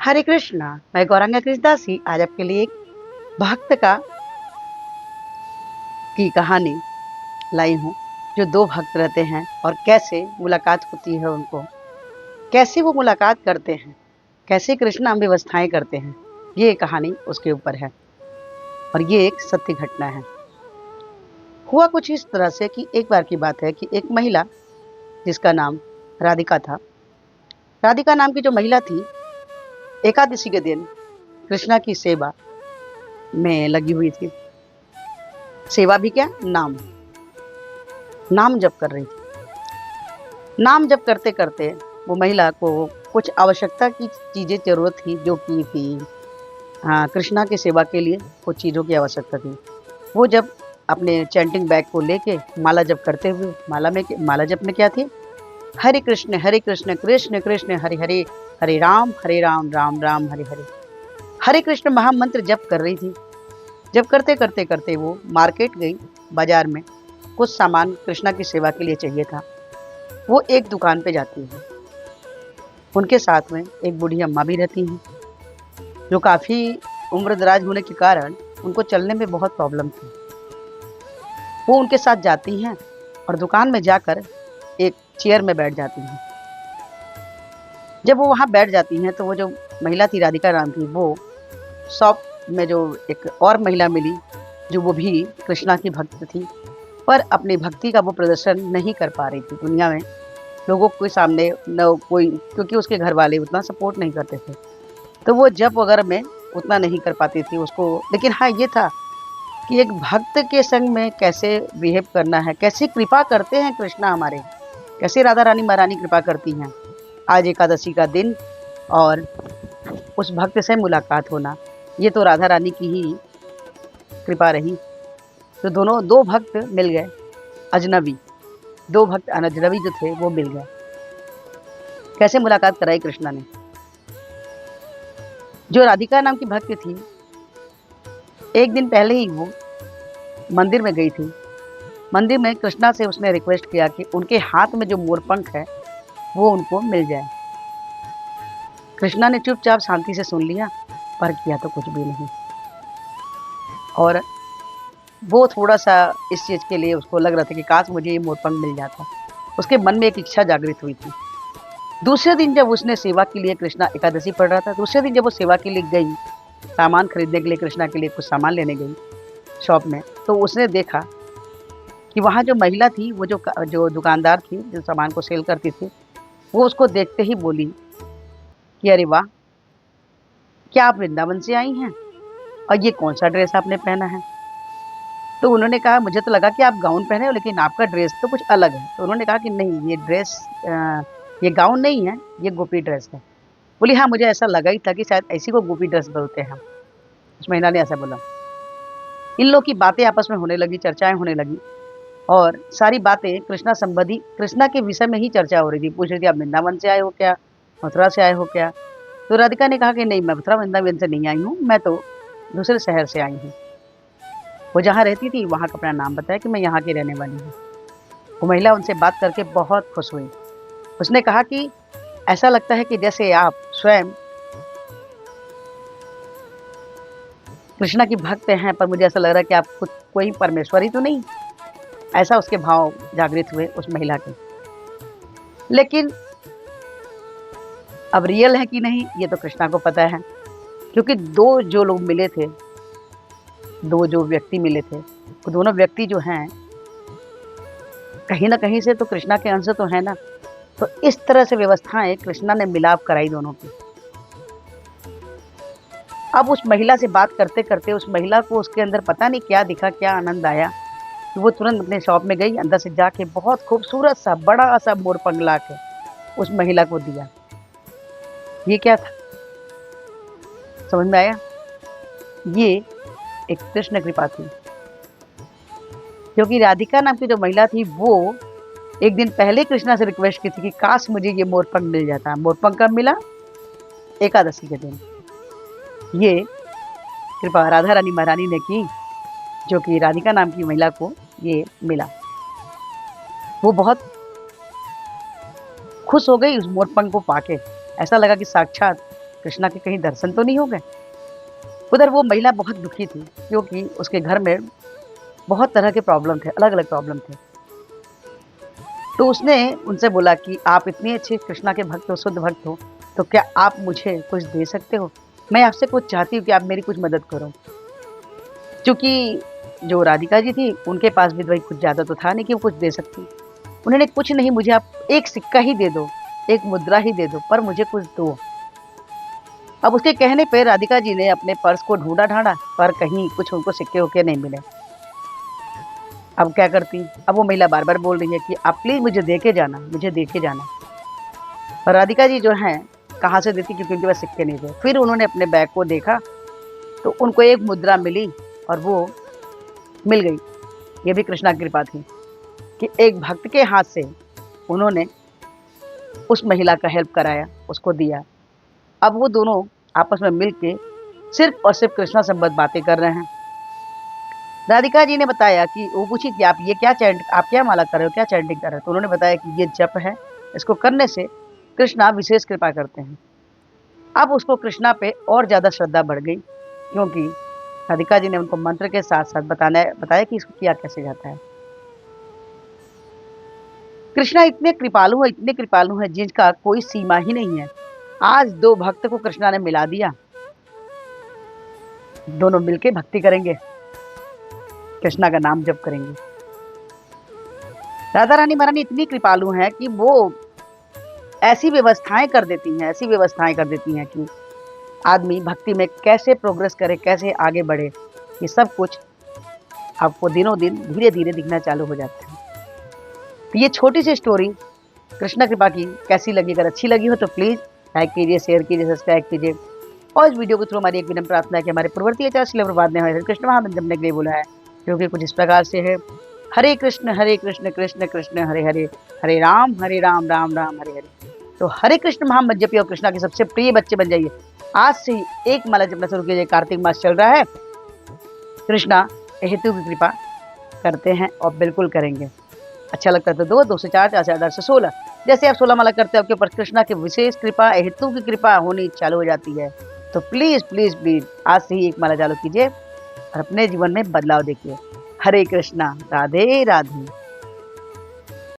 हरे कृष्णा। मैं गौरांगा कृष्णदासी आज आपके लिए एक भक्त का की कहानी लाई हूँ। जो दो भक्त रहते हैं और कैसे मुलाकात होती है उनको, कैसे वो मुलाकात करते हैं, कैसे कृष्णा व्यवस्थाएं करते हैं। ये कहानी उसके ऊपर है और ये एक सत्य घटना है। हुआ कुछ इस तरह से कि एक बार की बात है कि एक महिला जिसका नाम राधिका था, राधिका नाम की जो महिला थी, एकादशी के दिन कृष्णा की सेवा में लगी हुई थी। सेवा भी क्या, नाम जप कर रही थी। नाम जप करते करते वो महिला को कुछ आवश्यकता की चीजें जरूरत थी, जो की थी कृष्णा की सेवा के लिए कुछ चीजों की आवश्यकता थी। वो जब अपने चैंटिंग बैग को लेके माला जप करते हुए, माला जप में क्या थी, हरे कृष्ण कृष्ण कृष्ण हरे हरे, हरे राम राम राम हरे हरे, हरे कृष्ण महामंत्र जप कर रही थी। जब करते करते करते वो मार्केट गई, बाजार में कुछ सामान कृष्णा की सेवा के लिए चाहिए था। वो एक दुकान पे जाती है। उनके साथ में एक बूढ़ी अम्मा भी रहती हैं, जो काफ़ी उम्र दराज होने के कारण उनको चलने में बहुत प्रॉब्लम थी। वो उनके साथ जाती हैं और दुकान में जाकर एक चेयर में बैठ जाती हैं। जब वो वहाँ बैठ जाती हैं तो वो जो महिला थी, राधिका नाम की, वो शॉप में जो एक और महिला मिली, जो वो भी कृष्णा की भक्त थी, पर अपनी भक्ति का वो प्रदर्शन नहीं कर पा रही थी दुनिया में लोगों के सामने न कोई, क्योंकि उसके घर वाले उतना सपोर्ट नहीं करते थे, तो वो जप वगैरह में उतना नहीं कर पाती थी उसको। लेकिन हाँ, ये था कि एक भक्त के संग में कैसे बिहेव करना है, कैसे कृपा करते हैं कृष्णा हमारे, कैसे राधा रानी महारानी कृपा करती हैं। आज एकादशी का दिन और उस भक्त से मुलाकात होना, ये तो राधा रानी की ही कृपा रही। तो दोनों दो भक्त मिल गए, अजनबी दो भक्त अजनबी जो थे वो मिल गए। कैसे मुलाकात कराई कृष्णा ने। जो राधिका नाम की भक्त थी, एक दिन पहले ही वो मंदिर में गई थी। मंदिर में कृष्णा से उसने रिक्वेस्ट किया कि उनके हाथ में जो मोरपंख है वो उनको मिल जाए। कृष्णा ने चुपचाप शांति से सुन लिया, पर किया तो कुछ भी नहीं। और वो थोड़ा सा इस चीज़ के लिए उसको लग रहा था कि काश मुझे ये मोरपंख मिल जाता। उसके मन में एक इच्छा जागृत हुई थी। दूसरे दिन जब उसने सेवा के लिए, कृष्णा एकादशी पढ़ रहा था, दूसरे दिन जब वो सेवा के लिए गई, सामान खरीदने के लिए, कृष्णा के लिए कुछ सामान लेने गई शॉप में, तो उसने देखा कि वहाँ जो महिला थी, वो जो दुकानदार थी, जो सामान को सेल करती थी, वो उसको देखते ही बोली कि अरे वाह, क्या आप वृंदावन से आई हैं और ये कौन सा ड्रेस आपने पहना है। तो उन्होंने कहा, मुझे तो लगा कि आप गाउन पहने हो, लेकिन आपका ड्रेस तो कुछ अलग है। तो उन्होंने कहा कि नहीं, ये ड्रेस ये गाउन नहीं है, ये गोपी ड्रेस है। बोली हाँ, मुझे ऐसा लगा ही था कि शायद ऐसी को गोपी ड्रेस बोलते हैं। उस महिला ने ऐसा बोला। इन लोग की बातें आपस में होने लगी, चर्चाएं होने लगी और सारी बातें कृष्णा संबंधी, कृष्णा के विषय में ही चर्चा हो रही थी। पूछ रही थी, आप वृंदावन से आए हो क्या, मथुरा से आए हो क्या। तो राधिका ने कहा कि नहीं, मैं मथुरा वृंदावन से नहीं आई हूँ, मैं तो दूसरे शहर से आई हूँ। वो जहाँ रहती थी वहाँ का अपना नाम बताया कि मैं यहाँ की रहने वाली हूँ। वो महिला उनसे बात करके बहुत खुश हुई। उसने कहा कि ऐसा लगता है कि जैसे आप स्वयं कृष्णा की भक्त हैं, पर मुझे ऐसा लग रहा है कि आप खुद कोई परमेश्वर ही तो नहीं। ऐसा उसके भाव जागृत हुए उस महिला के। लेकिन अब रियल है कि नहीं, ये तो कृष्णा को पता है, क्योंकि दो जो लोग मिले थे, दो जो व्यक्ति मिले थे, वो दोनों व्यक्ति जो हैं, कहीं ना कहीं से तो कृष्णा के अंश तो है ना। तो इस तरह से व्यवस्थाएं कृष्णा ने मिलाप कराई दोनों की। अब उस महिला से बात करते करते उस महिला को उसके अंदर पता नहीं क्या दिखा, क्या आनंद आया कि वो तुरंत अपने शॉप में गई, अंदर से जाके बहुत खूबसूरत सा बड़ा सा मोरपंख ला के उस महिला को दिया। ये क्या था, समझ में आया? ये एक कृष्ण कृपा थी, क्योंकि राधिका नाम की जो महिला थी, वो एक दिन पहले कृष्णा से रिक्वेस्ट की थी कि काश मुझे ये मोरपंख मिल जाता। मोरपंख कब मिला? एकादशी के दिन। ये कृपा राधा रानी महारानी ने की, जो कि राधिका नाम की महिला को ये मिला। वो बहुत खुश हो गई उस मोरपंख को पाके। ऐसा लगा कि साक्षात कृष्णा के कहीं दर्शन तो नहीं हो गए। उधर वो महिला बहुत दुखी थी क्योंकि उसके घर में बहुत तरह के प्रॉब्लम थे, अलग-अलग प्रॉब्लम थे। तो उसने उनसे बोला कि आप इतने अच्छे कृष्णा के भक्त हो, शुद्ध भक्त हो, तो क्या आप मुझे कुछ दे सकते हो? मैं आपसे कुछ चाहती हूँ कि आप मेरी कुछ मदद करो। चूँकि जो राधिका जी थी, उनके पास भी तो भाई कुछ ज़्यादा तो था नहीं कि वो कुछ दे सकती। उन्होंने कुछ नहीं, मुझे आप एक सिक्का ही दे दो, एक मुद्रा ही दे दो, पर मुझे कुछ दो। अब उसके कहने पे राधिका जी ने अपने पर्स को ढूँढा-ढाँडा, पर कहीं कुछ उनको सिक्के-विक्के नहीं मिले। अब क्या करती? अब वो महिला बार-बार बोल रही है कि आप प्लीज़ मुझे दे के जाना, मुझे दे के जाना। और राधिका जी जो हैं, कहाँ से देती क्योंकि उनके पास सिक्के नहीं थे। फिर उन्होंने अपने बैग को देखा, तो उनको एक मुद्रा मिली और वो मिल गई। ये भी कृष्णा की कृपा थी कि एक भक्त के हाथ से उन्होंने उस महिला का हेल्प कराया, उसको दिया। अब वो दोनों आपस में मिल के सिर्फ़ और सिर्फ़ कृष्णा संबंध बातें कर रहे हैं। राधिका जी ने बताया कि वो पूछी कि आप क्या माला कर रहे हो? क्या चैंटिंग कर रहे हो? तो उन्होंने बताया कि ये जप है, इसको करने से कृष्णा विशेष कृपा करते हैं। अब उसको कृष्णा पे और ज़्यादा श्रद्धा बढ़ गई क्योंकि राधिका जी ने उनको मंत्र के साथ-साथ बताया कि इसको किया कैसे जाता है। कृष्णा इतने कृपालु हैं जिनका कोई सीमा ही नहीं है। आज 2 भक्त को कृष्णा ने मिला दिया। दोनों मिलके भक्ति करेंगे, कृष्णा का नाम जप करेंगे। राधा रानी महारानी इतनी कृपालु हैं कि वो ऐसी व्यवस्थाएँ कर देती हैं कि आदमी भक्ति में कैसे प्रोग्रेस करे, कैसे आगे बढ़े, ये सब कुछ आपको दिनों-दिन धीरे-धीरे दिखना चालू हो जाता है। तो ये छोटी-सी स्टोरी कृष्णा कृपा की कैसी लगी? अगर अच्छी लगी हो तो प्लीज़ लाइक कीजिए, शेयर कीजिए, सब्सक्राइब कीजिए और इस वीडियो के थ्रू हमारी एक विनम्र प्रार्थना है कि हमारे पूर्ववर्ती आचार्य श्रील प्रभुपाद ने हमें कृष्ण महामंत्र जपने के लिए बोला है, जो कि कुछ इस प्रकार से है। हरे कृष्ण, कृष्ण कृष्ण हरे हरे, हरे राम, राम राम हरे हरे। तो हरे कृष्ण महामंत्र जपिए और कृष्णा के सबसे प्रिय बच्चे बन जाइए। आज से ही एक माला जपना शुरू कीजिए। कार्तिक मास चल रहा है, कृष्णा हेतु की कृपा करते हैं और बिल्कुल करेंगे। अच्छा लगता है तो 2, 2 से 4, 4 से 8, 8 से 16। जैसे आप 16 माला करते हैं, आपके ऊपर कृष्णा की विशेष कृपा, हेतु की कृपा होनी चालू हो जाती है। तो प्लीज़, प्लीज़, प्लीज़ आज से ही एक माला चालू कीजिए और अपने जीवन में बदलाव देखिए। हरे कृष्णा, राधे राधे।